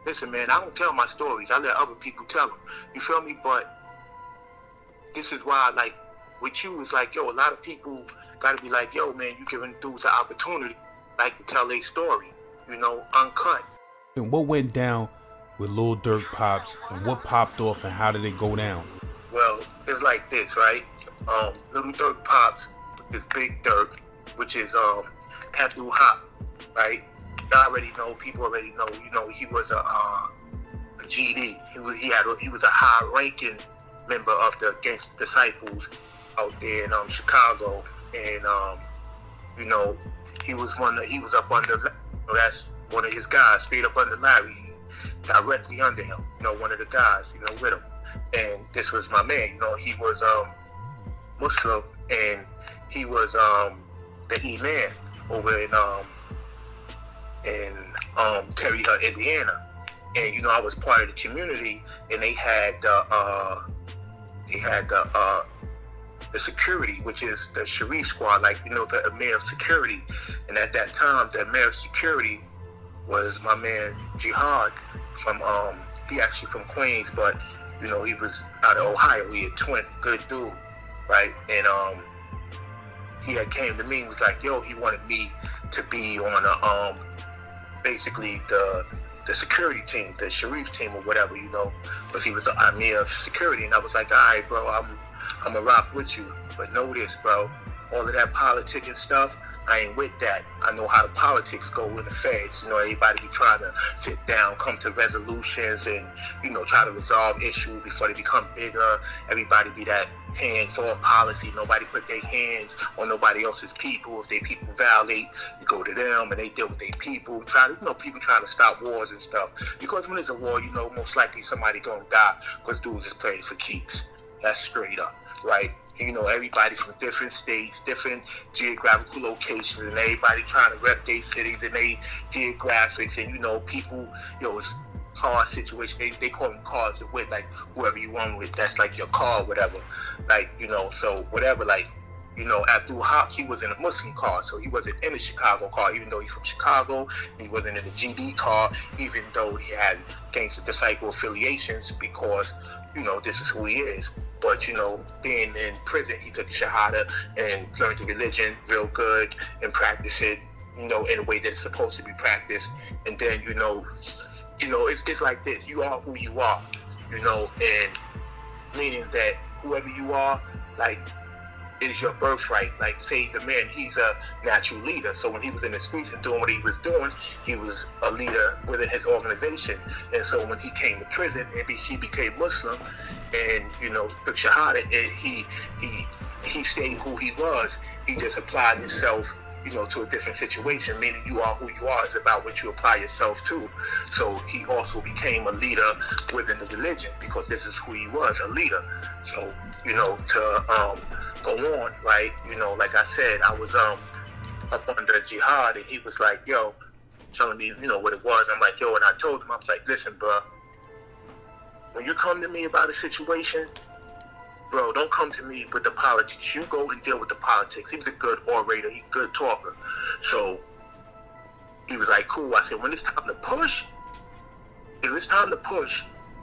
listen, man, I don't tell my stories. I let other people tell them. You feel me? But this is why, like, with you, it's like, yo, a lot of people got to be like, yo, man, you giving dudes an opportunity, like, to tell their story, you know, uncut. And what went down with Lil Durk pops, and what popped off, and how did it go down? Well, it's like this, right? Little Durk pops is Big Durk, which is Abdul Hop, right? I already know, people already know, you know, he was a GD. He was a high-ranking member of the Gangsta Disciples out there in Chicago, and you know, he was up under, that's one of his guys, straight up under Larry, directly under him, you know, one of the guys, you know, with him. And this was my man, you know, he was Muslim, and he was the Imam over in Terry Hut, Indiana. And you know, I was part of the community, and they had the security, which is the Sharif squad, like, you know, the Emir of security. And at that time, the Emir of security was my man Jihad from he actually from Queens, but you know, he was out of Ohio. He a twin, good dude, right? And he had came to me and was like, yo, he wanted me to be on basically the security team, the Sharif team or whatever, you know, because he was the Amir of security. And I was like, all right, bro, I'm gonna rock with you, but know this, bro, all of that politic and stuff, I ain't with that. I know how the politics go in the feds. You know, everybody be trying to sit down, come to resolutions, and, you know, try to resolve issues before they become bigger. Everybody be that hands-off policy. Nobody put their hands on nobody else's people. If they people violate, you go to them and they deal with their people. People trying to stop wars and stuff. Because when there's a war, you know, most likely somebody gonna die because dudes is playing for keeps. That's straight up, right? You know, everybody from different states, different geographical locations, and everybody trying to rep their cities and their geographics, and, you know, people, you know, it's hard situation. They call them cars to wit, like, whoever you want with, that's like your car or whatever. Like, you know, so whatever, like, you know, Abdul Haq, he was in a Muslim car, so he wasn't in the Chicago car, even though he's from Chicago. He wasn't in the GD car, even though he had Gangsta Disciple affiliations, because, you know, this is who he is. But, you know, being in prison, he took Shahada and learned the religion real good and practiced it, you know, in a way that it's supposed to be practiced. And then, you know, it's like this. You are who you are, you know, and meaning that whoever you are, like, is your birthright. Like, say the man, he's a natural leader. So when he was in the streets and doing what he was doing, he was a leader within his organization. And so when he came to prison and he became Muslim and, you know, took Shahada, and he stayed who he was. He just applied himself, you know, to a different situation, meaning you are who you are is about what you apply yourself to. So he also became a leader within the religion because this is who he was, a leader. So, you know, to go on, right, you know, like I said, I was up under Jihad, and he was like, yo, telling me, you know, what it was. I'm like, yo, and I told him, I was like, listen, bro, when you come to me about a situation, bro, don't come to me with the politics. You go and deal with the politics. He was a good orator. He's a good talker. So he was like, cool. I said, when it's time to push,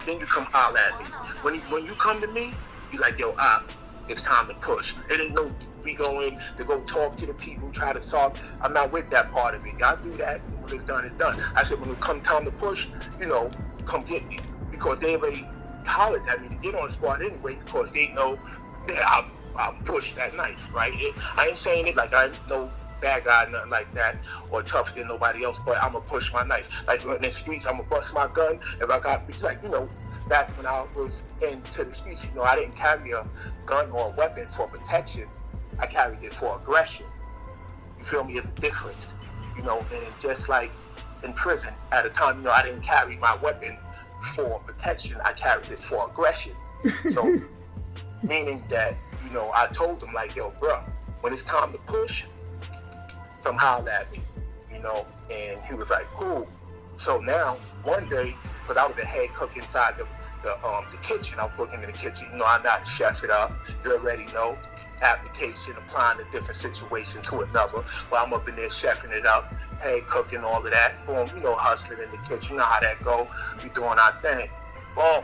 then you come holler at me. When you come to me, you like, yo, it's time to push. It ain't no we going to go talk to the people, try to solve. I'm not with that part of it. Y'all do that. When it's done, it's done. I said, when it come time to push, you know, come get me. Because they already hollered at me to get on the squad anyway, because they know that I'm pushed that night, right? I ain't saying it like I'm no bad guy, nothing like that, or tougher than nobody else, but I'm going to push my knife. Like, in the streets, I'm going to bust my gun. If I got, like, you know, back when I was into the streets, you know, I didn't carry a gun or a weapon for protection. I carried it for aggression. You feel me? It's different, you know, and just like in prison, at a time, you know, I didn't carry my weapon for protection, I carried it for aggression. So, meaning that, you know, I told him, like, yo, bro, when it's time to push, come holler at me, you know, and he was like, cool. So now, one day, because I was a head cook inside the kitchen. I'm cooking in the kitchen. You know, I'm not chef it up. You already know. Application, applying a different situation to another. But I'm up in there chefing it up. Hey, cooking, all of that. Boom, you know, hustling in the kitchen. You know how that go. We doing our thing. Boom.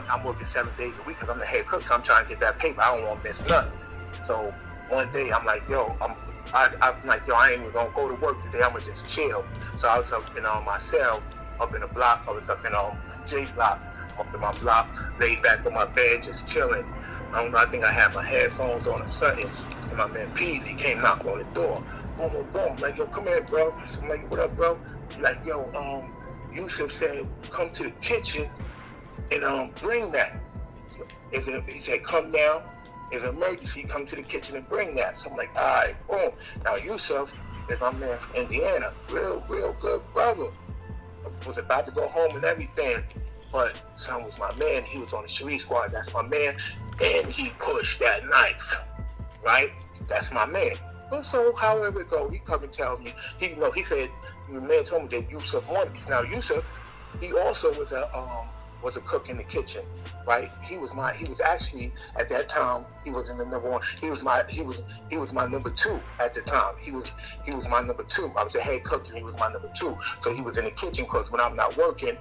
I'm working 7 days a week because I'm the head cook, so I'm trying to get that paper. I don't want to miss nothing. So one day I'm like, yo, I'm like, yo, I ain't even gonna go to work today. I'm gonna just chill. So I was up in my cell, up in the block. I was up in J block, up in my block, laid back on my bed, just chilling. I don't know. I think I had my headphones on or something. And my man Peasy came knocking on the door. Boom, boom, boom. Like, yo, come here, bro. I'm like, what up, bro? He's like, yo, Yusuf said, come to the kitchen and bring that. So he said, come down. It's an emergency. Come to the kitchen and bring that. So I'm like, all right, boom. Now Yusuf is my man from Indiana. Real good brother. Was about to go home and everything, but son was my man. He was on the Sharif squad. That's my man. And he pushed that knife, right? That's my man. And so however it go, he come and tell me, he said, the man told me that Yusuf wanted me. Now Yusuf, he also was a cook in the kitchen, right? He was actually at that time, he was in the number one. He was my number two at the time. He was my number two. I was the head cook and he was my number two. So he was in the kitchen because when I'm not working,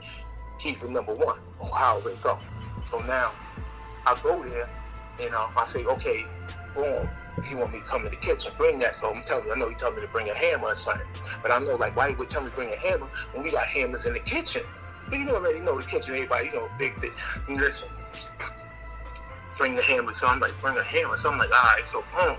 he's the number one. Oh, however it go. So now I go there and I say, okay, boom. He want me to come in the kitchen, bring that. So I'm telling you, I know he told me to bring a hammer or something. But I know, like, why he would tell me to bring a hammer when we got hammers in the kitchen? But you already know the kitchen, everybody, big. Listen, bring the hammer. So I'm like, bring a hammer. So I'm like, all right, so boom.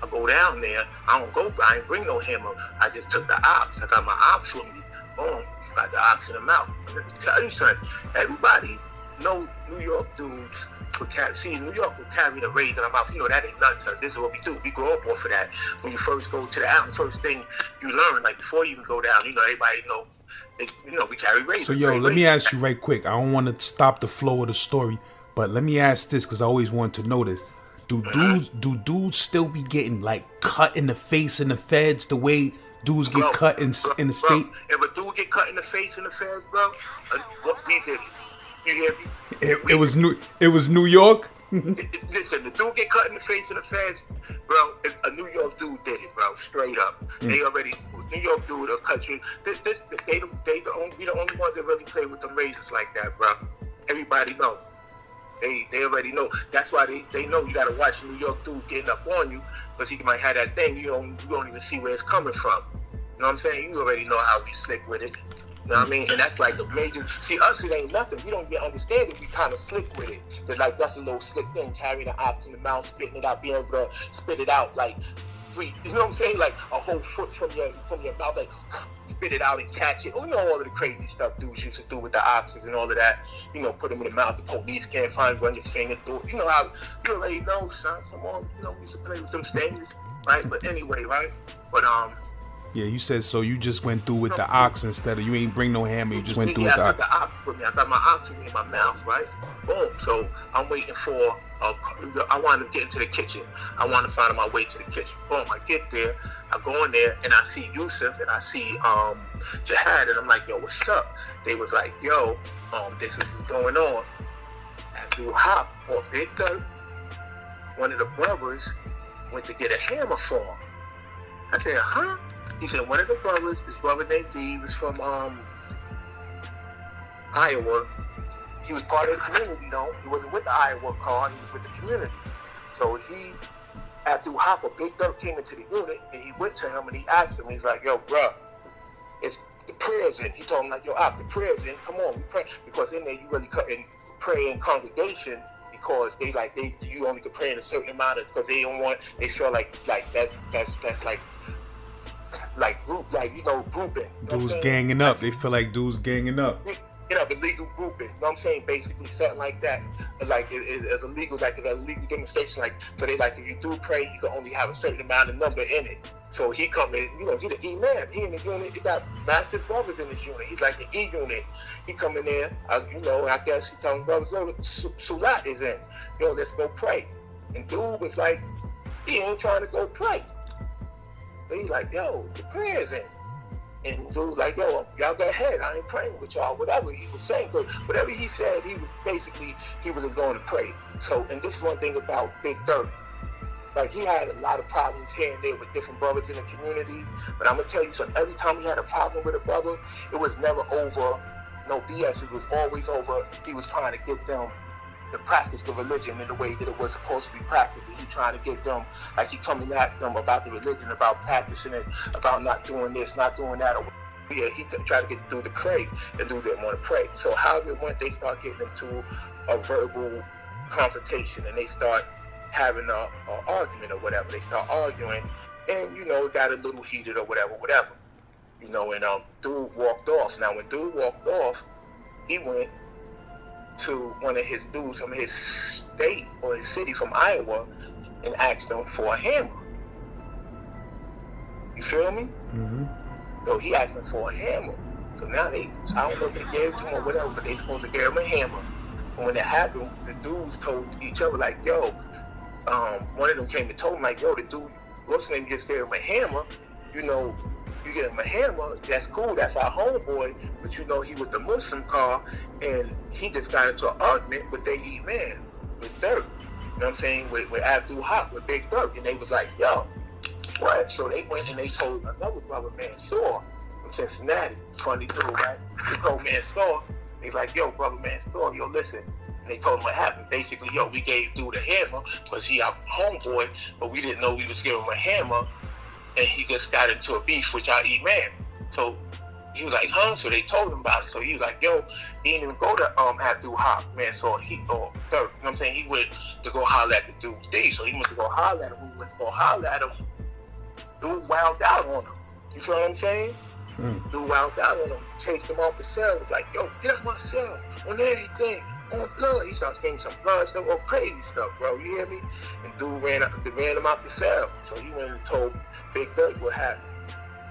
I go down there. I ain't bring no hammer. I just took the ox. I got my ox with me. Boom, got the ox in the mouth. Let me tell you something. Everybody know New York dudes would carry. See, New York would carry the razor in their mouth. You know, that ain't nothing. This is what we do. We grow up off of that. When you first go to the island, first thing you learn, like before you even go down, everybody know. We carry razors. So, yo, let me ask you right quick. I don't want to stop the flow of the story, but let me ask this because I always wanted to know this. Do dudes still be getting like cut in the face in the feds the way dudes get cut in the state? If a dude get cut in the face in the feds, bro, what we did it. You hear me? It was New York. Listen, the dude get cut in the face in the feds, bro. A New York dude did it, bro. Straight up, they already New York dude will cut you. We the only ones that really play with them razors like that, bro. Everybody know. They already know. That's why they know you gotta watch a New York dude getting up on you because he might have that thing. You don't even see where it's coming from. You know what I'm saying? You already know how we slick with it. You know what I mean? And that's like a major. See, us, it ain't nothing. We don't get understand it. We kind of slick with it. Cause like that's a little slick thing. Carrying the ox in the mouth, spitting it out, being able to spit it out like 3. You know what I'm saying? Like a whole foot from your mouth, like spit it out and catch it. Oh, all of the crazy stuff dudes used to do with the oxes and all of that. Put them in the mouth. The police can't find, run your finger through it. You know how you already know, son. Someone, we used to play with them things, right? But anyway, right? But yeah, you said so. You just went through with the ox instead of you ain't bring no hammer. You just went through with the ox. I took the ox with me. I got my ox with me in my mouth, right? Boom. So I'm waiting for. I want to get into the kitchen. I want to find my way to the kitchen. Boom. I get there. I go in there and I see Yusuf and I see Jihad and I'm like, yo, what's up? They was like, yo, this is what's going on. After you hop on Big Durk, one of the brothers went to get a hammer for him. I said, huh? He said one of the brothers, his brother named D, was from Iowa. He was part of the community, though. He wasn't with the Iowa car, he was with the community. So after Hopper, Big Durk came into the unit, and he went to him and he asked him, he's like, yo, bro, it's the prayers in. He told him, like, yo, the prayers in, come on, we pray. Because in there, you really couldn't pray in congregation because you only could pray in a certain amount of, because they feel like that's like group, grouping. Dudes ganging up. They feel like dudes ganging up. Illegal grouping. You know what I'm saying? Basically, something like that. Like it's illegal, like it's a legal demonstration. Like so, they like if you do pray, you can only have a certain amount of number in it. So he come in, he the imam. He in the unit. He got massive brothers in this unit. He's like the E unit. He come in there. I guess he telling brothers, "Yo, Salat is in. Let's go pray." And dude was like, he ain't trying to go pray. So he's like, yo, the prayer's in. And dude like, yo, y'all go ahead. I ain't praying with y'all. Whatever he was saying, because whatever he said, he was basically, he wasn't going to pray. So, and this is one thing about Big Durk. Like, he had a lot of problems here and there with different brothers in the community. But I'm going to tell you something. Every time he had a problem with a brother, it was never over no BS. It was always over. He was trying to get them to practice the religion in the way that it was supposed to be practiced. And he trying to get them, like, he coming at them about the religion, about practicing it, about not doing this, not doing that. Or yeah, he tried to get through the pray, and dude didn't want to pray. So however it went, they start getting into a verbal confrontation, and they start having a argument or whatever. They start arguing, and you know, got a little heated or whatever. You know, and dude walked off. Now when dude walked off, he went to one of his dudes from his state or his city from Iowa and asked him for a hammer. You feel me? Mm-hmm. So he asked him for a hammer. So now I don't know if they gave it to him or whatever, but they supposed to give him a hammer. And when it happened, the dudes told each other, like, yo, one of them came and told him, like, yo, the dude, what's his name, just gave him a hammer. You know, you get him a hammer, that's cool, that's our homeboy, but you know, he with the Muslim car, and he just got into an argument with they eat man, with Durk. You know what I'm saying? With Abdul Haq, with Big Durk. And they was like, yo, what? So they went and they told another brother, Mansour, from Cincinnati. Funny dude, right? They told Mansour, they like, yo, brother Mansour, yo, listen. And they told him what happened. Basically, yo, we gave dude a hammer, because he our homeboy, but we didn't know we was giving him a hammer, and he just got into a beef with y'all eat man. So he was like, huh? So they told him about it. So he was like, yo, he didn't even go to Abdul Haq, man. So he, or Durk, you know what I'm saying? He went to go holler at the dude's D. So he went to go holler at him. He went to go holler at him. Dude wilded out on him. You feel what I'm saying? Dude wilded out on him. Chased him off the cell. Was like, yo, get out my cell. On everything. On blood. He started screaming some blood stuff or crazy stuff, bro. You hear me? And dude ran him out the cell. So he went and told Big Durk what happened.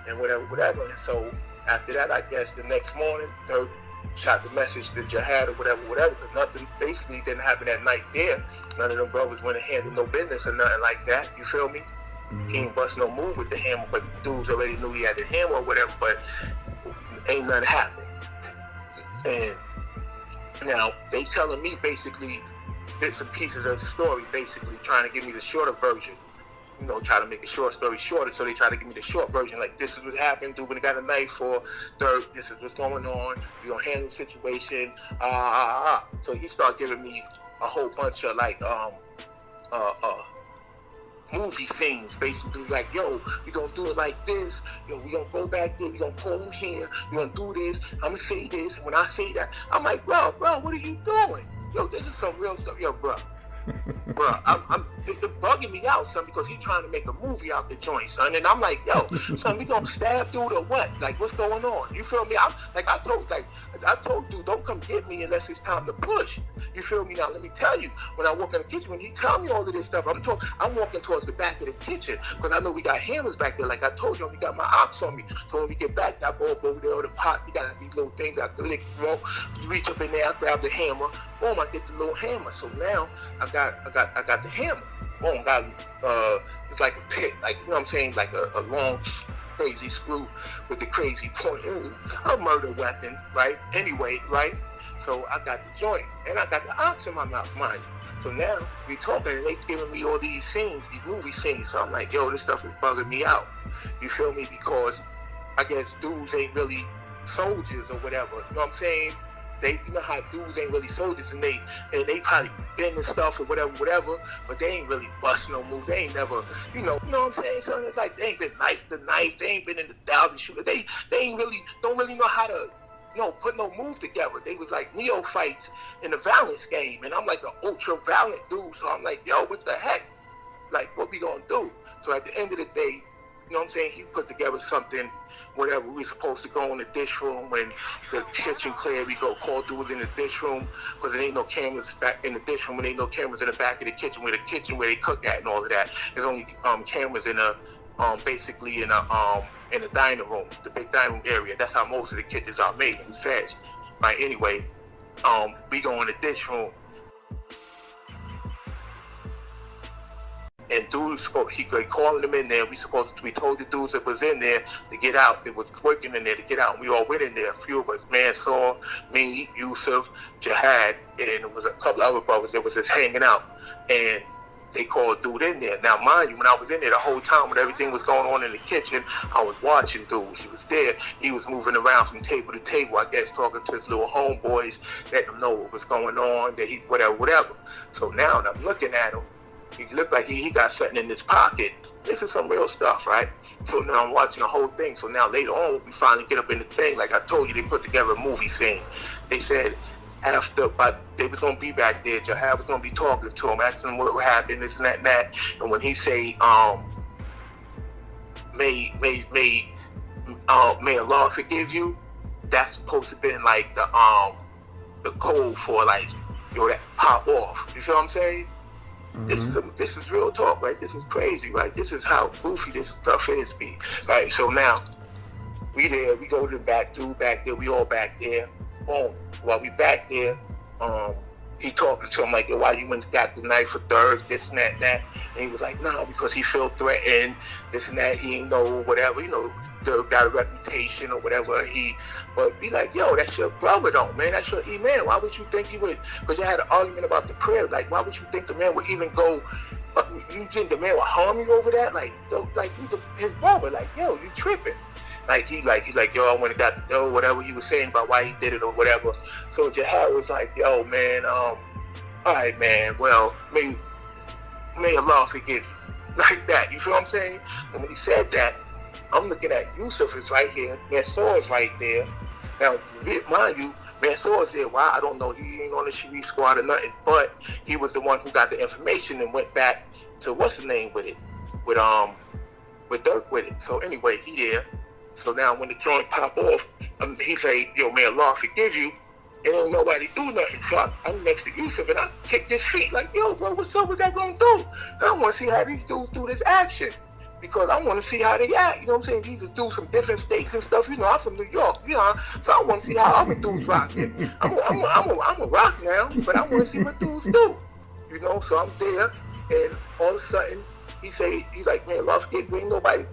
And whatever. And so after that, I guess the next morning, Durk shot the message to Jihad or whatever, because nothing basically didn't happen that night there. None of them brothers went and handled no business or nothing like that. You feel me? Mm-hmm. He ain't bust no move with the hammer, but dudes already knew he had the hammer or whatever, but ain't nothing happened. And now they telling me basically bits and pieces of the story, basically trying to give me the shorter version. You know, try to make a short story shorter, so they try to give me the short version. Like, this is what happened. Dude, when he got a knife for Durk, this is what's going on. We gonna handle the situation. So he started giving me a whole bunch of like movie scenes, basically like, yo, we gonna do it like this. Yo, we gonna go back there. We gonna pull him here. We gonna do this. I'm gonna say this. And when I say that, I'm like, bro, what are you doing? Yo, this is some real stuff. Yo, bro. Bro, it's bugging me out, son, because he trying to make a movie out the joint, son. And I'm like, yo, son, we gonna stab dude or what? Like, what's going on? You feel me? I told dude, don't come get me unless it's time to push. You feel me? Now, let me tell you, when I walk in the kitchen, when he tell me all of this stuff, I'm walking towards the back of the kitchen, because I know we got hammers back there. Like I told you, we got my ox on me. So when we get back, I go up over there with the pot. We got these little things I can lick, reach up in there, I grab the hammer. Boom, I get the little hammer. So now I got the hammer. Boom, got it's like a pit, like, you know what I'm saying, like a long crazy screw with the crazy point. A murder weapon, right? Anyway, right? So I got the joint and I got the ox in my mouth, mind you. So now we talking and they giving me all these scenes, these movie scenes. So I'm like, yo, this stuff is bugging me out. You feel me? Because I guess dudes ain't really soldiers or whatever. You know what I'm saying? You know how dudes ain't really soldiers, and they probably been and stuff or whatever, but they ain't really bust no moves. They ain't never, you know what I'm saying? So it's like they ain't been knife to knife. They ain't been in the 1,000 shooter. They don't really know how to, put no move together. They was like neophytes in the Valence game, and I'm like an ultra violent dude. So I'm like, yo, what the heck? Like, what we gonna do? So at the end of the day, you know what I'm saying? He put together something. Whatever, we supposed to go in the dish room when the kitchen clear, we go call dudes in the dish room, because there ain't no cameras back in the dish room, and there ain't no cameras in the back of the kitchen where they cook at and all of that. There's only cameras in basically in a dining room, the big dining room area. That's how most of the kitchens are made and fed. Right, anyway, we go in the dish room And dudes, he calling them in there. We told the dudes that was in there to get out. It was working in there to get out. And we all went in there. A few of us, Mansour, me, Yusuf, Jihad, and it was a couple other brothers that was just hanging out. And they called dude in there. Now, mind you, when I was in there the whole time when everything was going on in the kitchen, I was watching dude. He was there. He was moving around from table to table, I guess, talking to his little homeboys, letting them know what was going on, that he, whatever. So now when I'm looking at him, he looked like he got something in his pocket. This is some real stuff, right? So now I'm watching the whole thing. So now later on, we finally get up in the thing. Like I told you, they put together a movie scene. They said they was going to be back there. Jihad was going to be talking to him, asking him what happened, this and that and that. And when he say, may Allah forgive you, that's supposed to be like the code for like, that pop off. You feel what I'm saying? Mm-hmm. This is real talk, right? This is crazy, right? This is how goofy this stuff is, be. Right? So now, we go to the back, dude back there, we all back there. Boom. While we back there, he talking to him like, yo, why you went and got the knife for Durk, this and that and that. And he was like, no, because he felt threatened, this and that, he didn't know, whatever, Durk got a reputation or whatever. But be like, yo, that's your brother though, man, that's your man. Why would you think he would, because you had an argument about the prayer, like, why would you think the man would even go, you think the man would harm you over that? Like you his brother, like, yo, you tripping. He's like, yo, I went and got, whatever he was saying about why he did it or whatever. So Jihad was like, yo, man, all right, man, well, may Allah forgive you. Like that, you feel what I'm saying? And when he said that, I'm looking at Yusuf is right here, Mansour is right there. Now, mind you, Mansour is there. Why? I don't know. He ain't on the Sharif squad or nothing, but he was the one who got the information and went back to what's the name with it, with Durk with it. So anyway, he there. So now when the joint pop off, he say, yo, may Allah forgive you. And ain't nobody do nothing. So I'm next to Yusuf and I kick his feet like, yo, bro, what's up with that gonna do? I want to see how these dudes do this action. Because I want to see how they act. You know what I'm saying? These dudes from different states and stuff. I'm from New York. So I want to see how other dudes rock it. I'm a rock now, but I want to see what dudes do. So I'm there, and all of a sudden, he's like, man, Allah forgive you, ain't nobody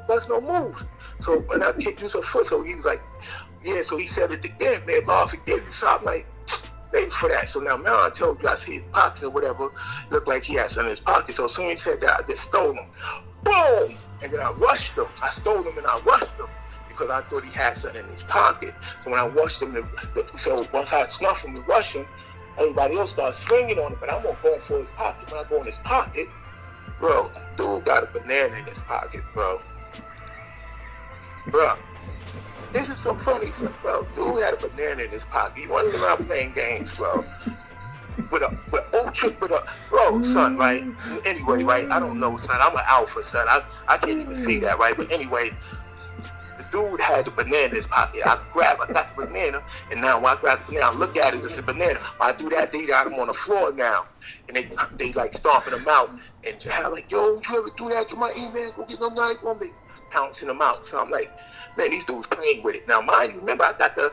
bust no moves. So when I kicked Yusuf's foot, so he was like, yeah, so he said it again, man, Allah forgive you. So I'm like, thanks for that. So now I told you, I see his pockets or whatever, looked like he had something in his pocket. So as soon as he said that, I just stole him. Boom! And then I rushed him. I stole him and I rushed him because I thought he had something in his pocket. So when I rushed him, so once I snuffed him to rush him, everybody else started swinging on him, but I'm going for his pocket. When I go in his pocket, bro, dude got a banana in his pocket, bro. Bro, this is some funny stuff, bro. Dude had a banana in his pocket. He wasn't around playing games, bro. Bro, son, right? Anyway, right? I don't know, son. I'm an alpha, son. I can't even see that, right? But anyway, the dude had the banana in his pocket. I got the banana, and now when I grab the banana, I look at it, it's a banana. When I do that, they got him on the floor now. And they like stomping him out. And Jihad like, yo, you ever do that to my man? Go get no knife on me. Pouncing him out. So I'm like, man, these dudes playing with it. Now, mind you, remember, I got the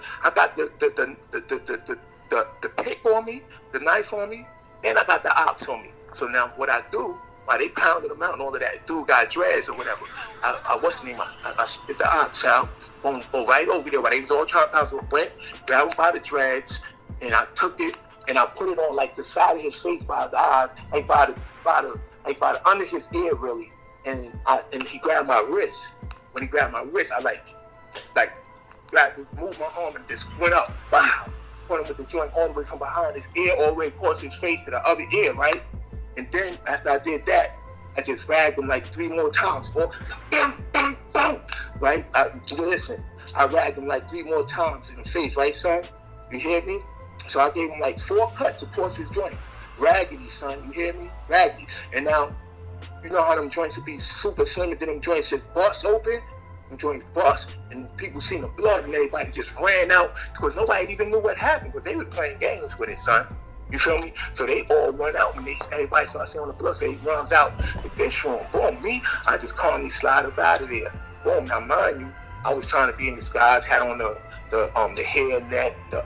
pick on me, the knife on me, and I got the ox on me. So now what I do, while they pounded him out and all of that, dude got dreads or whatever. I spit the ox out, boom, right over there while they was all trying to pound him, went, grabbed him by the dreads, and I took it and I put it on like the side of his face by his eyes, like by the under his ear really, and he grabbed my wrist. When he grabbed my wrist, I moved my arm and just went up, wow. Him with the joint all the way from behind his ear all the way across his face to the other ear, right? And then after I did that, I just ragged him like 3 more times. Bam, bam, bam, right? Listen, I ragged him like 3 more times in the face, right, son? You hear me? So I gave him like 4 cuts across his joint. Raggedy, son, you hear me? Raggedy. And now, you know how them joints would be super slim, and then them joints just bust open? Them joints bust, and people seen the blood, and everybody just ran out because nobody even knew what happened because they were playing games with it, son. You feel me? So they all run out, and everybody starts seeing the blood, so he runs out the fish room. Boom, I just calmly slide up out of there. Boom, now mind you, I was trying to be in disguise, had on the hairnet, the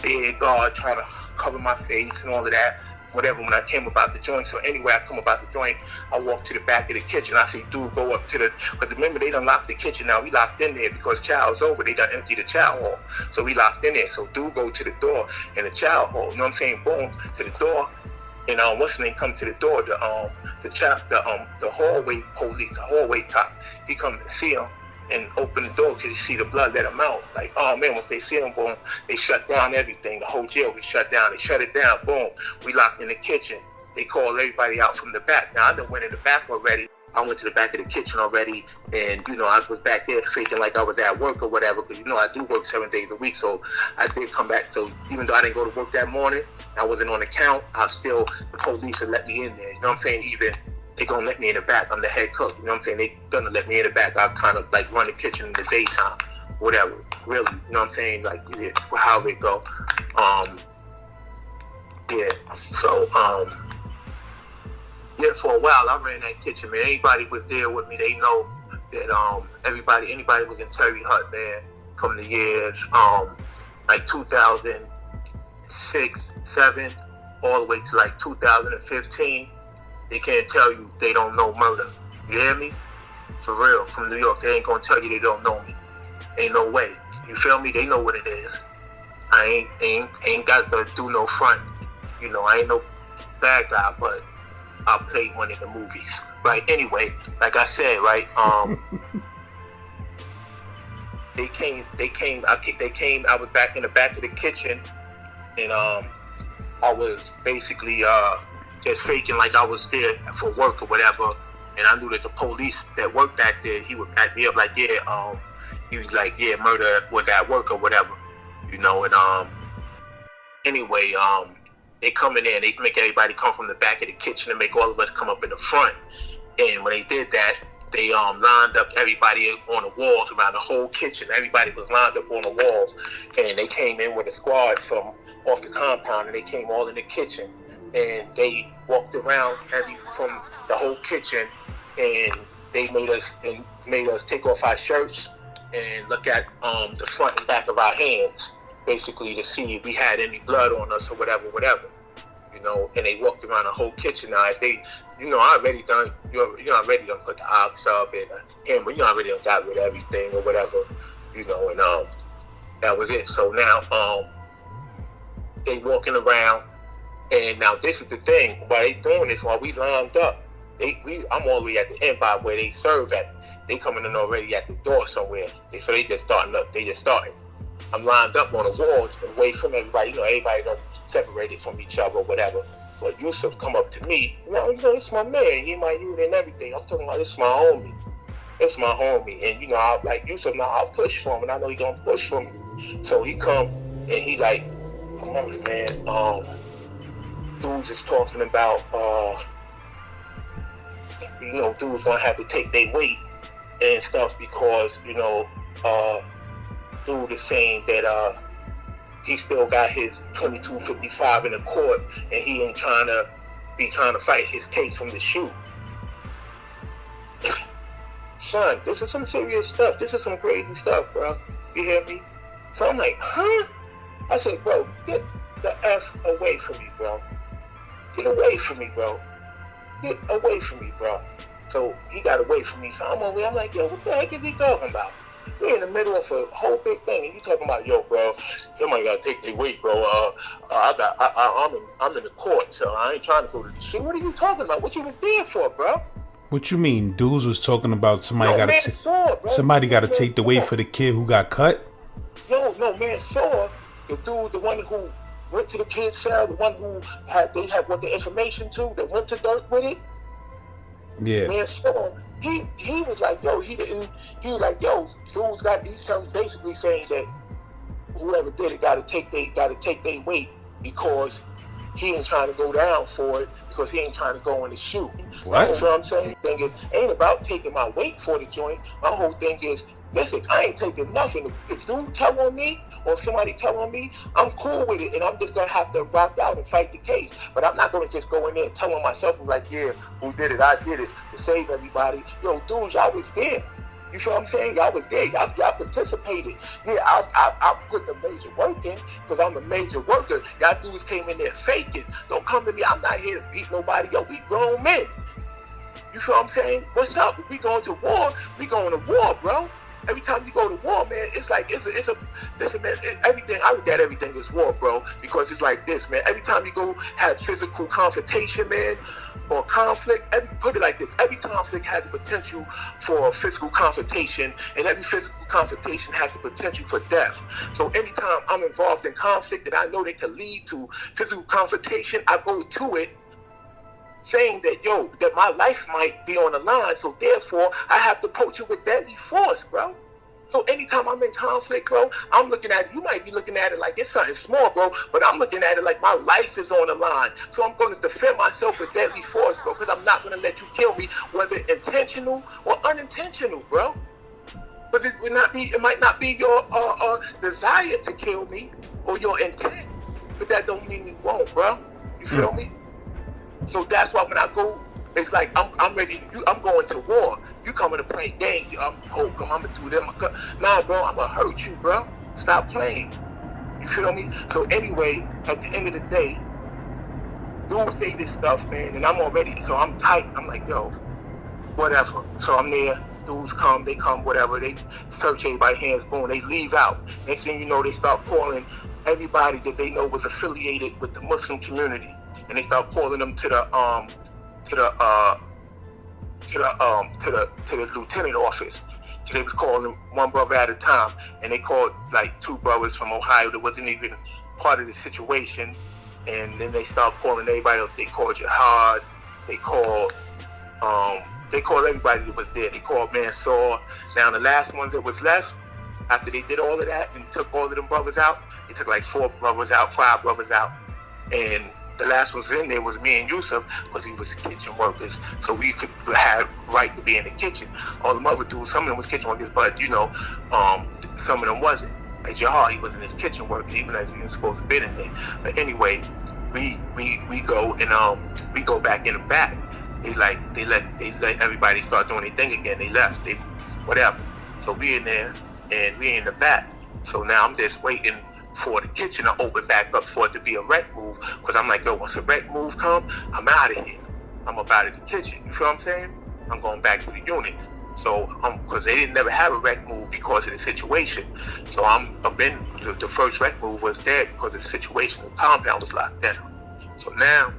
beard guard, trying to cover my face and all of that. whatever when I came about the joint. So anyway, I come about the joint, I walk to the back of the kitchen. I see dude go up to the, because remember they done locked the kitchen now. We locked in there because chow was over. They done emptied the chow hall. So we locked in there. So dude go to the door in the chow hall. You know what I'm saying? Boom, to the door. And what's his name come to the door? The hallway police, the hallway cop. He come to see him and open the door because he see the blood, let him out. Like, oh man, once they see him, boom, they shut down everything. The whole jail was shut down. They shut it down, boom. We locked in the kitchen. They called everybody out from the back. Now, I done went in the back already. I went to the back of the kitchen already, and, you know, I was back there faking like I was at work or whatever, because, you know, I do work 7 days a week, so I did come back. So even though I didn't go to work that morning, I wasn't on the count, the police would let me in there. You know what I'm saying? Even they gonna let me in the back. I'm the head cook. You know what I'm saying? They gonna let me in the back. I kind of like run the kitchen in the daytime, whatever. Really, you know what I'm saying? Like, yeah, how it go. Yeah. So, yeah, for a while I ran that kitchen, man. Anybody was there with me, they know that anybody was in Terry Hut, man, from the years like 2006, 7, all the way to like 2015. They can't tell you they don't know Murdah. You hear me? For real, from New York, they ain't gonna tell you they don't know me. Ain't no way. You feel me? They know what it is. I ain't got to do no front. You know, I ain't no bad guy, but I played one in the movies. Right? Anyway, like I said, right? They came. I was back in the back of the kitchen, and I was basically just faking like I was there for work or whatever. And I knew that the police that worked back there, he would back me up like, yeah, he was like, yeah, Murdah was at work or whatever, you know. And anyway, they come in there and they make everybody come from the back of the kitchen and make all of us come up in the front. And when they did that, they lined up everybody on the walls around the whole kitchen. Everybody was lined up on the walls, and they came in with a squad from off the compound, and they came all in the kitchen, and they walked around from the whole kitchen, and they made us take off our shirts and look at the front and back of our hands, basically to see if we had any blood on us or whatever, you know. And they walked around the whole kitchen. Now, if they, you know, I already done put the ox up and hammer, you know, I already done got rid of everything or whatever, you know. And that was it. So now they walking around. And now this is the thing, while they doing this, while we lined up, I'm all the way at the end by where they serve at. They coming in already at the door somewhere. So they just starting. I'm lined up on the walls away from everybody. You know, everybody done separated from each other or whatever. But Yusuf come up to me. You know, this is my man. He my unit and everything. I'm talking about this is my homie. It's my homie. And you know, I like Yusuf now. I'll push for him, and I know he gonna push for me. So he come and he like, come on, man. Dudes is talking about, you know, dudes gonna have to take their weight and stuff because, you know, dude is saying that he still got his 2255 in the court and he ain't trying to fight his case from the shoot. Son, this is some serious stuff. This is some crazy stuff, bro. You hear me? So I'm like, huh? I said, bro, get the F away from me, bro. Get away from me, bro. Get away from me, bro. So he got away from me. So I'm over here. I'm like, yo, what the heck is he talking about? We're in the middle of a whole big thing, and you talking about, yo, bro, somebody gotta take their weight, bro. I'm in the court, so I ain't trying to go to the shit. What are you talking about? What you was there for, bro? What you mean? Dudes was talking about somebody got to take the weight for the kid who got cut? No, man saw the dude, the one who went to the kid's cell, the one who they had what the information to, that went to Durk with it. Yeah. Man saw he was like, yo, he was like, yo, dudes got these terms basically saying that whoever did it gotta take their weight because he ain't trying to go down for it because he ain't trying to go in the shoot. What? That's what I'm saying. The thing is, ain't about taking my weight for the joint. My whole thing is, listen, I ain't taking nothing. If dude tell on me, or if somebody tell on me, I'm cool with it, and I'm just gonna have to rock out and fight the case. But I'm not gonna just go in there and tell on myself, I'm like, yeah, who did it? I did it to save everybody. Yo, dude, y'all was there. You feel what I'm saying? Y'all was there. Y'all participated. Yeah, I put the major work in because I'm a major worker. Y'all dudes came in there faking. Don't come to me. I'm not here to beat nobody. Yo, we grown men. You feel what I'm saying? What's up? If we going to war, we going to war, bro. Every time you go to war, man, it's like, listen, man, everything, I look at everything as war, bro, because it's like this, man. Every time you go have physical confrontation, man, or conflict, put it like this, every conflict has a potential for physical confrontation, and every physical confrontation has a potential for death. So anytime I'm involved in conflict that I know that can lead to physical confrontation, I go to it saying that, yo, that my life might be on the line, so therefore I have to approach it with deadly force, bro. So anytime I'm in conflict, bro, I'm looking at it, you might be looking at it like it's something small, bro, but I'm looking at it like my life is on the line. So I'm going to defend myself with deadly force, bro, because I'm not going to let you kill me, whether intentional or unintentional, bro. But it might not be your desire to kill me or your intent, but that don't mean you won't, bro. You feel me? So that's why when I go, it's like I'm ready. I'm going to war. You coming to play game? I'm gonna do them. Nah, bro, I'm gonna hurt you, bro. Stop playing. You feel me? So anyway, at the end of the day, dudes say this stuff, man, and I'm already. So I'm tight. I'm like, yo, whatever. So I'm there. Dudes come, they come, whatever. They search everybody's hands, boom. They leave out. Next thing you know, they start calling everybody that they know was affiliated with the Muslim community. And they start calling them to the lieutenant office. So they was calling one brother at a time, and they called like two brothers from Ohio that wasn't even part of the situation. And then they start calling everybody else. They called Jihad. They called everybody that was there. They called Mansour. Now the last ones that was left, after they did all of that and took all of them brothers out, they took like 4 brothers out, 5 brothers out, and the last ones in there was me and Yusuf, because we was kitchen workers, so we could have right to be in the kitchen. All the other dudes, some of them was kitchen workers, but you know, some of them wasn't. Like Jahar, he wasn't his kitchen worker, even though he was supposed to be in there. But anyway, we go and we go back in the back. They let everybody start doing their thing again. They left, they whatever. So we in there and we in the back. So now I'm just waiting for the kitchen to open back up for it to be a rec move, because I'm like, yo, once a rec move come, I'm out of here. I'm up out of the kitchen. You feel what I'm saying? I'm going back to the unit. So because they didn't never have a rec move because of the situation. So the first rec move was dead because of the situation. The compound was locked down. So now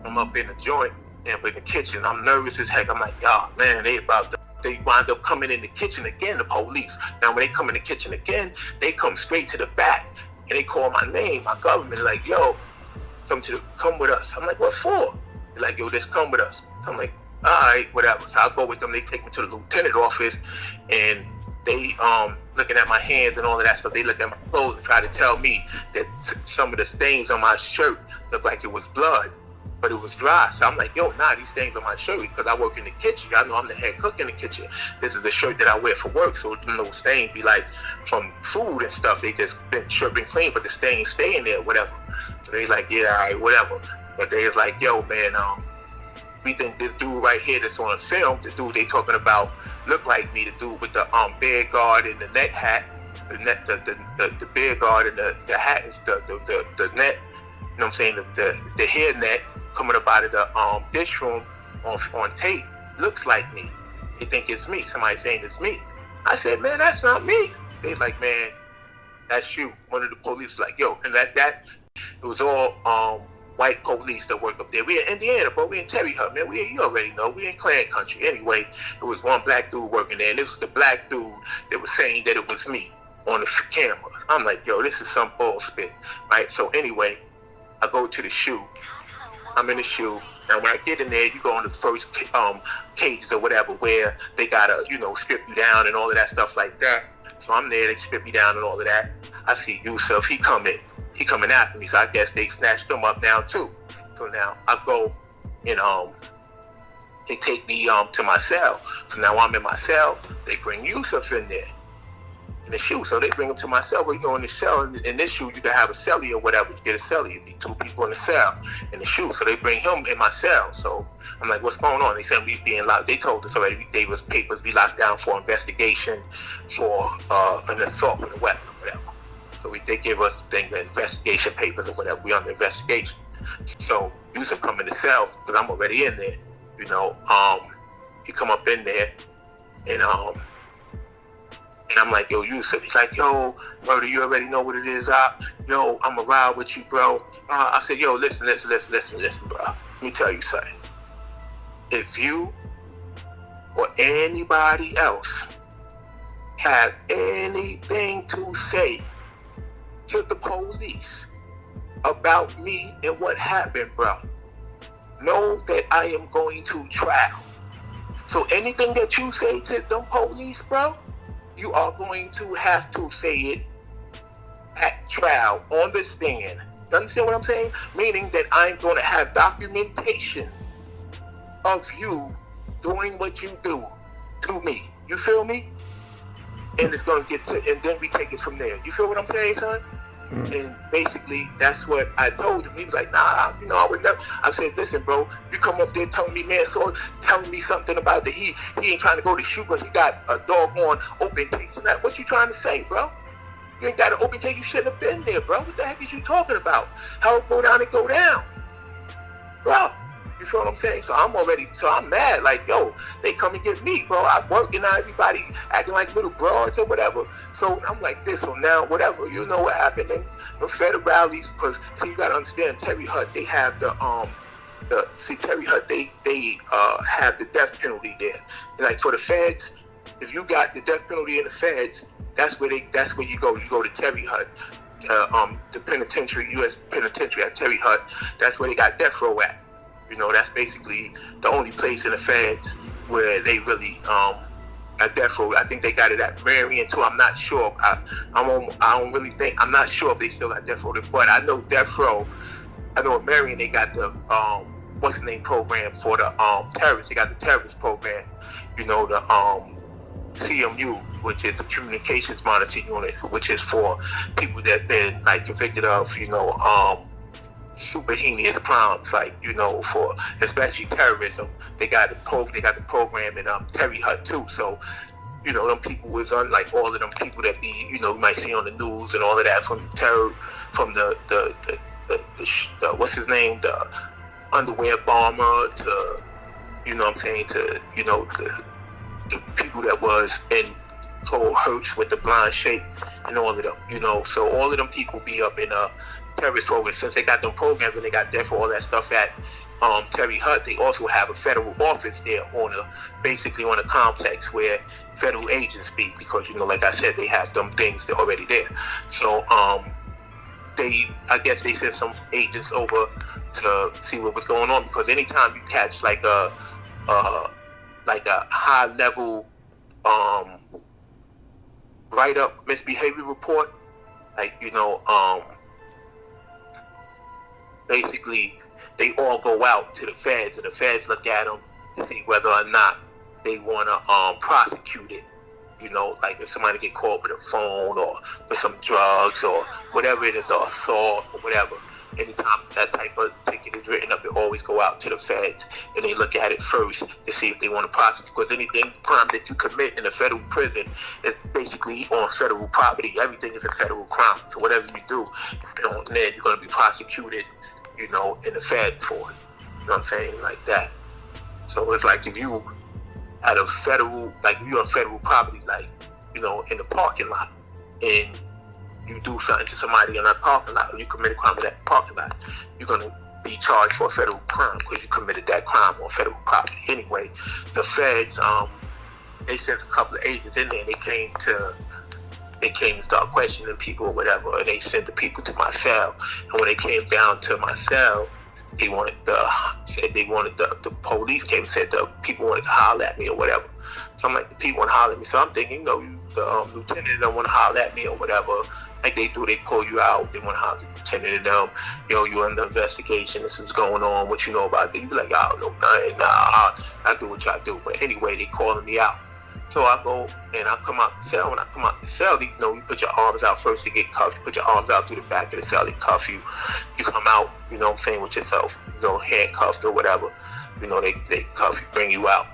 I'm up in the joint and in the kitchen. I'm nervous as heck. I'm like, y'all, man, they wind up coming in the kitchen again, the police. Now, when they come in the kitchen again, they come straight to the back and they call my name, my government, like, yo, come with us. I'm like, what for? They're like, yo, just come with us. I'm like, all right, whatever. So I go with them. They take me to the lieutenant office, and they looking at my hands and all of that stuff. They look at my clothes and try to tell me that some of the stains on my shirt look like it was blood, but it was dry. So I'm like, yo, nah, these stains on my shirt, because I work in the kitchen. I know I'm the head cook in the kitchen. This is the shirt that I wear for work, so those stains be like from food and stuff. They just been clean, but the stains stay in there, whatever. So they like, yeah, all right, whatever. But they was like, yo, man, we think this dude right here that's on film, the dude they talking about, look like me, the dude with the beard guard and the neck hat, the beard guard and the hat is the net, you know what I'm saying, the hair net coming up out of the dish room on tape looks like me. They think it's me. Somebody saying it's me. I said, man, that's not me. They like, man, that's you. One of the police was like, yo, and that it was all white police that work up there. We in Indiana, bro. We in Terry Hut, man. You already know. We in Klan country. Anyway, it was one black dude working there, and it was the black dude that was saying that it was me on the camera. I'm like, yo, this is some bullshit, right? So anyway, I go to the shoe. I'm in the shoe. Now, when I get in there, you go on the first cages or whatever, where they gotta, strip you down and all of that stuff like that. So I'm there. They strip me down and all of that. I see Yusuf. He coming after me. So I guess they snatched him up now too. So now I go and they take me to my cell. So now I'm in my cell. They bring Yusuf in there. in the shoe. So they bring him to my cell. Well, you know, in the cell, in this shoe, you can have a cellie or whatever. You get a cellie. It'd be 2 people in the cell in the shoe. So they bring him in my cell. So I'm like, what's going on? They said we being locked. They told us already they was papers be locked down for investigation for an assault with a weapon or whatever. So they give us the investigation papers or whatever. We under investigation. So Yusuf come in the cell because I'm already in there. You know, he come up in there and I'm like, yo, Yusuf. He's like, yo, Murdah, you already know what it is. Yo, I'm going to ride with you, bro. I said, yo, listen, bro. Let me tell you something. If you or anybody else have anything to say to the police about me and what happened, bro, know that I am going to trial. So anything that you say to them police, bro, you are going to have to say it at trial, on the stand. You understand what I'm saying? Meaning that I'm going to have documentation of you doing what you do to me. You feel me? And it's going to get to, and then we take it from there. You feel what I'm saying, son? And basically, that's what I told him. He was like, nah, you know, I would never. I said, listen, bro, you come up there telling me, man, so telling me something about that he ain't trying to go to shoot because he got a doggone open case and that. What you trying to say, bro? You ain't got an open case. You shouldn't have been there, bro. What the heck is you talking about? How it go down and go down, bro? You feel what I'm saying? So I'm mad. Like, yo, they come and get me, bro. I work and now everybody acting like little broads or whatever. So I'm like this. So now, whatever, you know what happened? And the federales, because see, you gotta understand, Terry Hutt, they have Terry Hutt, they have the death penalty there. And like for the feds, if you got the death penalty in the feds, that's where you go. You go to Terry Hutt. The penitentiary, U.S. penitentiary at Terry Hutt. That's where they got death row at. You know, that's basically the only place in the feds where they really at death row. I think they got it at Marion too. I'm not sure. I'm not sure if they still got death row, but I know death row. I know at Marion they got the what's the name program for the terrorists. They got the terrorist program. You know, the CMU, which is the communications monitoring unit, which is for people that been like convicted of, you know, super heinous crimes, like, you know, for especially terrorism. They got the program in Terry Hutt too. So, you know, them people was on like all of them people that be, you know, you might see on the news and all of that from the terror, from the what's his name, the underwear bomber to, you know what I'm saying, to, you know, the people that was in Cole Hertz with the blind shape and all of them, you know. So all of them people be up in terrorist program. Since they got them programs and they got there for all that stuff at Terry Hutt, they also have a federal office there basically on a complex where federal agents be, because, you know, like I said, they have them things that already there. So I guess they sent some agents over to see what was going on, because anytime you catch like a high level write up misbehavior report, like, you know, basically they all go out to the feds, and the feds look at them to see whether or not they want to prosecute it. You know, like if somebody get caught with a phone or with some drugs or whatever it is, or assault or whatever. Anytime that type of ticket is written up, it always go out to the feds, and they look at it first to see if they want to prosecute. Because anything crime that you commit in a federal prison is basically on federal property. Everything is a federal crime. So whatever you do, you're going to be prosecuted, you know, in the fed for it. You know what I'm saying? Like that. So it's like if you at a federal, like if you're on federal property, like, you know, in the parking lot, and you do something to somebody in that parking lot, or you commit a crime in that parking lot, you're going to be charged for a federal crime because you committed that crime on federal property. Anyway, the feds, they sent a couple of agents in there, and they came to start questioning people or whatever, and they sent the people to my cell. And when they came down to my cell, the police came and said the people wanted to holler at me or whatever. So I'm like, the people want to holler at me. So I'm thinking, you know, the lieutenant don't want to holler at me or whatever. Like they do, they pull you out. They want to holler at the lieutenant and them, yo, you're under investigation. This is going on. What you know about it? You be like, I don't know nothing. Nah, I do what y'all do. But anyway, they calling me out. So I go and I come out the cell. When I come out the cell, you know, you put your arms out first to get cuffed. You put your arms out through the back of the cell, they cuff you. You come out, you know what I'm saying, with yourself, you know, handcuffed or whatever. You know, they cuff you, bring you out.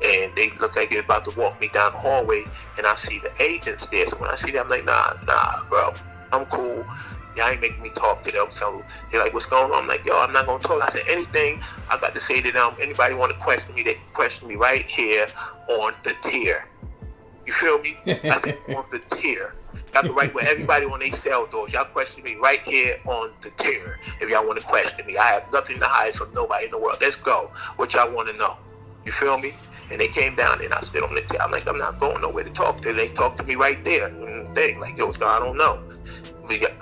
And they look like they're about to walk me down the hallway, and I see the agents there. So when I see them, I'm like, nah, bro, I'm cool. Y'all ain't making me talk to them. So they're like, what's going on? I'm like, yo, I'm not going to talk. I said, anything I got to say to them, anybody want to question me, they can question me right here on the tier. You feel me? I said, on the tier. Y'all can write with everybody on their cell doors. Y'all question me right here on the tier if y'all want to question me. I have nothing to hide from nobody in the world. Let's go. What y'all want to know? You feel me? And they came down and I stood on the tier. I'm like, I'm not going nowhere to talk to them. They talked to me right there. And they like, yo, Scott, I don't know.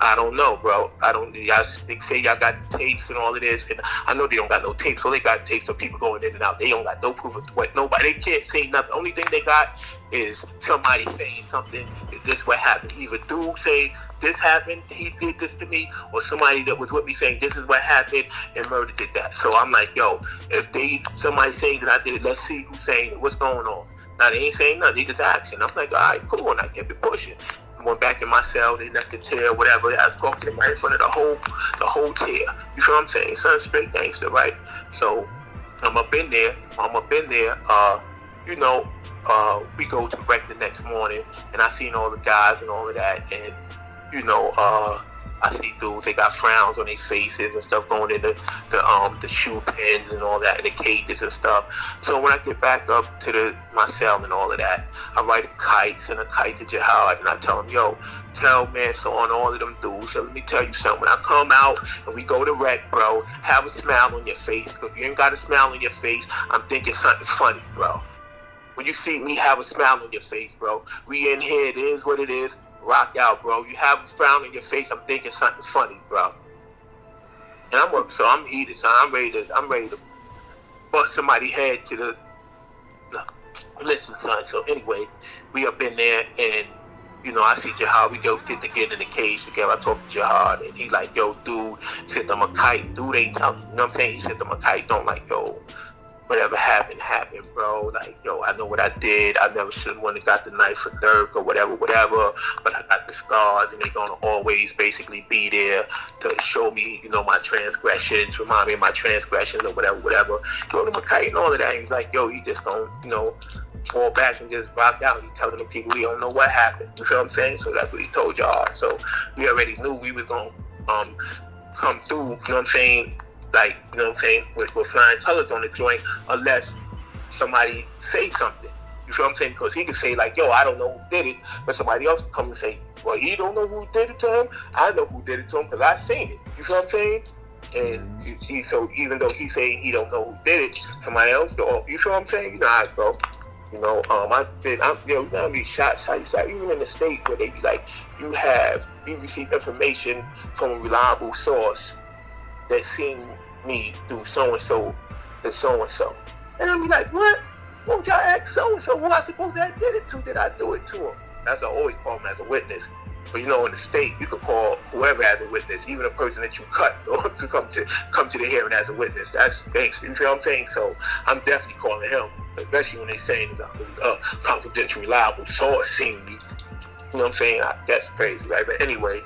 I don't know, bro. Y'all say y'all got tapes and all of this, and I know they don't got no tapes, so they got tapes of people going in and out. They don't got no proof of what nobody. They can't say nothing. Only thing they got is somebody saying something. Is this what happened? Either dude say this happened, he did this to me, or somebody that was with me saying this is what happened and Murdah did that. So I'm like, yo, if somebody saying that I did it, let's see who's saying it. What's going on? Now they ain't saying nothing. They just asking. I'm like, all right, cool, and I kept it pushing. Went back in my cell, they left the tier, whatever. I was talking to them right in front of the whole tier. You feel what I'm saying? Son, straight gangster, right? So I'm up in there. You know, we go to wreck the next morning, and I seen all the guys and all of that, and you know, I see dudes, they got frowns on their faces and stuff going in the shoe pins and all that, and the cages and stuff. So when I get back up to my cell and all of that, I write a kite to Jihad, and I tell him, yo, tell Mansour on all of them dudes, so let me tell you something. When I come out and we go to wreck, bro, have a smile on your face. If you ain't got a smile on your face, I'm thinking something funny, bro. When you see me, have a smile on your face, bro. We in here, it is what it is. Rock out, bro. You have a frown on your face. I'm thinking something funny, bro. And I'm heated, so I'm ready to bust somebody's head to the. Listen, son. So anyway, we up in there, and you know, I see Jihad. We get in the cage together. I talk to Jihad, and he like, yo, dude, sent them a kite. Dude ain't telling. You know what I'm saying? He sent them a kite. Don't like, yo, whatever happened, bro. Like, yo, I know what I did. I never should have went and got the knife for Durk or whatever. But I got the scars, and they're gonna always basically be there to show me, you know, my transgressions, remind me of my transgressions or whatever. Go to McKay and all of that. And he's like, yo, you just gonna, you know, fall back and just rock out. He's telling the people we don't know what happened. You feel what I'm saying? So that's what he told y'all. So we already knew we was gonna come through. You know what I'm saying? Like, you know what I'm saying, with flying colors on the joint, unless somebody say something. You feel what I'm saying? Because he could say, like, yo, I don't know who did it, but somebody else could come and say, well, he don't know who did it to him. I know who did it to him because I seen it. You feel what I'm saying? And so even though he's saying he don't know who did it, somebody else go, you feel what I'm saying? You know how it go. You know, you know how many shots, even in the States where they be like, you receive information from a reliable source that seen me do so-and-so to so-and-so. And I'm like, what? Won't y'all ask so-and-so who I suppose I did it to? Did I do it to him? That's I always call him as a witness. But you know, in the state, you could call whoever as a witness, even a person that you cut, or could come to the hearing as a witness. That's gangster. You feel what I'm saying? So I'm definitely calling him, especially when they saying it's a confidential, reliable source seen me. You know what I'm saying? That's crazy, right? But anyway,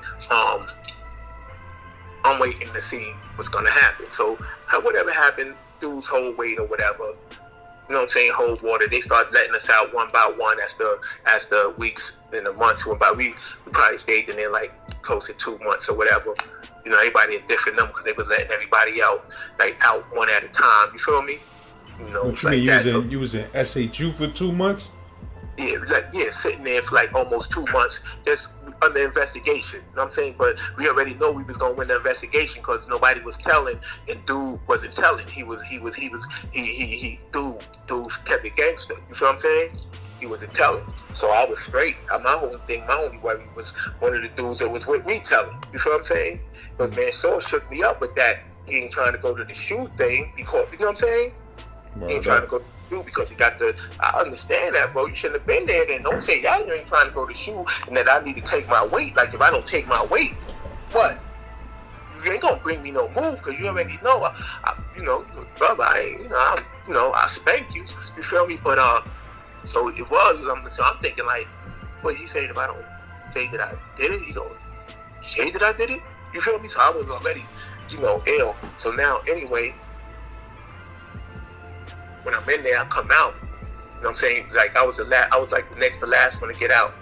I'm waiting to see what's gonna happen. So whatever happened, dudes hold weight or whatever, you know what I'm saying, hold water. They start letting us out one by one as the weeks and the months went by. We probably stayed in there like close to 2 months or whatever. You know, everybody a different number because they was letting everybody out, like out one at a time. You feel me? You know, what you mean? You was in SHU for 2 months? Yeah, sitting there for like almost 2 months, just under investigation. You know what I'm saying? But we already know we was gonna win the investigation because nobody was telling, and dude wasn't telling. Dude kept it gangster. You feel what I'm saying? He wasn't telling. So I was straight. My only worry was one of the dudes that was with me telling. You feel what I'm saying? But Mansour shook me up with that. He ain't trying to go to the shoe thing because, you know what I'm saying? He ain't trying to go to the shoe because he got I understand that, bro. You shouldn't have been there then. Don't say y'all ain't trying to go to the shoe and that I need to take my weight. Like, if I don't take my weight, what? You ain't gonna bring me no move because you already know, brother, I spank you. You feel me? But So it was, so I'm thinking like, what you saying if I don't say that I did it? You don't say that I did it? You feel me? So I was already, ill. So now, anyway, when I'm in there, I come out. You know what I'm saying? Like I was like the next to last one to get out.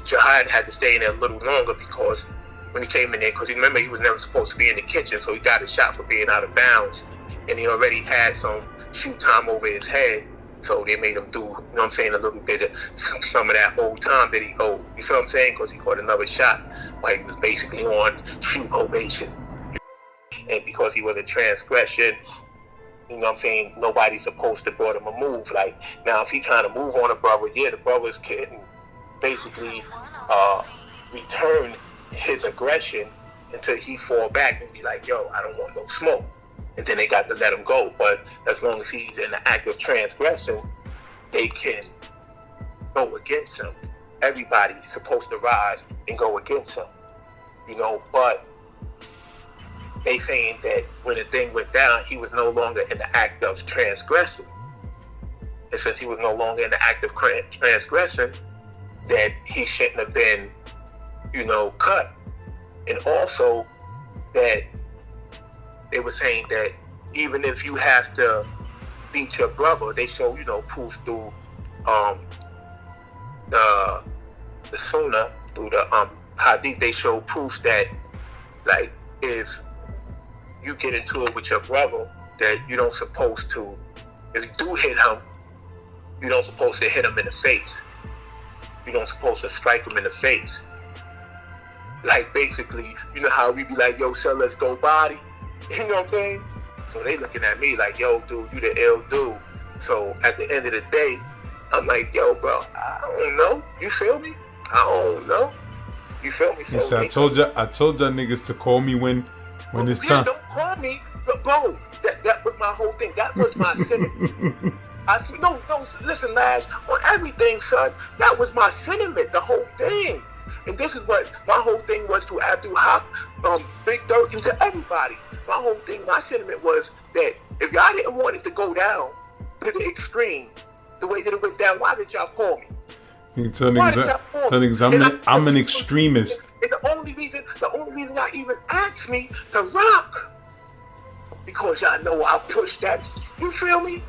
Jihad had to stay in there a little longer because when he came in there, because remember he was never supposed to be in the kitchen, so he got a shot for being out of bounds, and he already had some shoot time over his head, so they made him do, a little bit of some of that old time that he owed. You feel what I'm saying? Because he caught another shot while he was basically on shoot ovation, and because he was a transgression. Nobody's supposed to brought him a move. Like, now, if he trying to move on a brother, the brother's couldn't basically return his aggression until he fall back and be like, yo, I don't want no smoke. And then they got to let him go. But as long as he's in the act of transgression, they can go against him. Everybody's supposed to rise and go against him. But they saying that when the thing went down, he was no longer in the act of transgression. And since he was no longer in the act of transgression, that he shouldn't have been, cut. And also that they were saying that even if you have to beat your brother, they show, proof through the sunnah, through the hadith, they show proof that, like, if you get into it with your brother, that you don't supposed to, if you do hit him, you don't supposed to hit him in the face. You don't supposed to strike him in the face. Like, basically, how we be like, yo, son, let's go body. You know what I'm saying? So they looking at me like, yo, dude, you the ill dude. So at the end of the day, I'm like, yo, bro, I don't know. You feel me? I don't know. You feel me? So I told y'all niggas to call me when it's time. Don't call me, but bro, that was my whole thing. That was my sentiment. I said, no, listen, Laz, on everything, son, that was my sentiment, the whole thing. And this is what my whole thing was to Abdul Haq, Big Durk, and to everybody. My whole thing, my sentiment was that if y'all didn't want it to go down to the extreme, the way that it went down, why did y'all call me? You tell niggas I'm an extremist. And the only reason y'all even asked me to rock, because y'all know I pushed that. You feel me?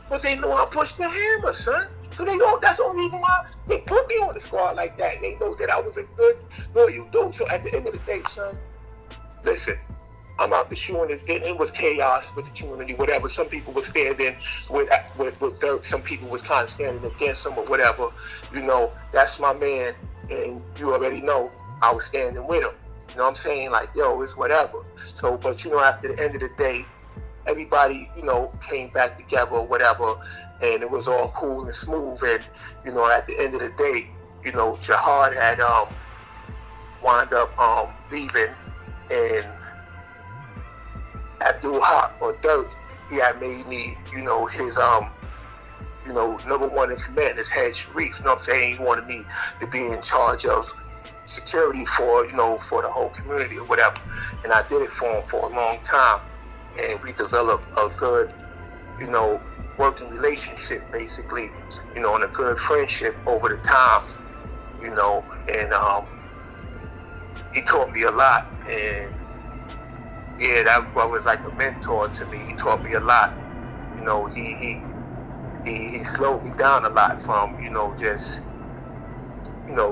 But they know I pushed the hammer, son. So they know that's the only reason why they put me on the squad like that. And they know that I was a good loyal dude. So at the end of the day, son, listen, I'm out the shoe and it was chaos with the community, whatever. Some people were standing with Durk. Some people was kind of standing against him or whatever. That's my man. And you already know I was standing with him. You know what I'm saying? Like, yo, it's whatever. So, but after the end of the day, everybody, came back together or whatever, and it was all cool and smooth. And, at the end of the day, Jihad had wound up leaving, and Abdul Haq or Durk, he had made me, his number one in command, his head Sharif. You know what I'm saying? He wanted me to be in charge of security for, for the whole community or whatever. And I did it for him for a long time. And we developed a good, working relationship, basically, and a good friendship over the time, and he taught me a lot. And yeah, that was like a mentor to me. He taught me a lot. He slowed me down a lot from, just,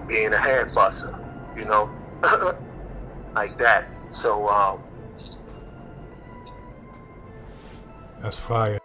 being a head buster, like that. So, that's fire.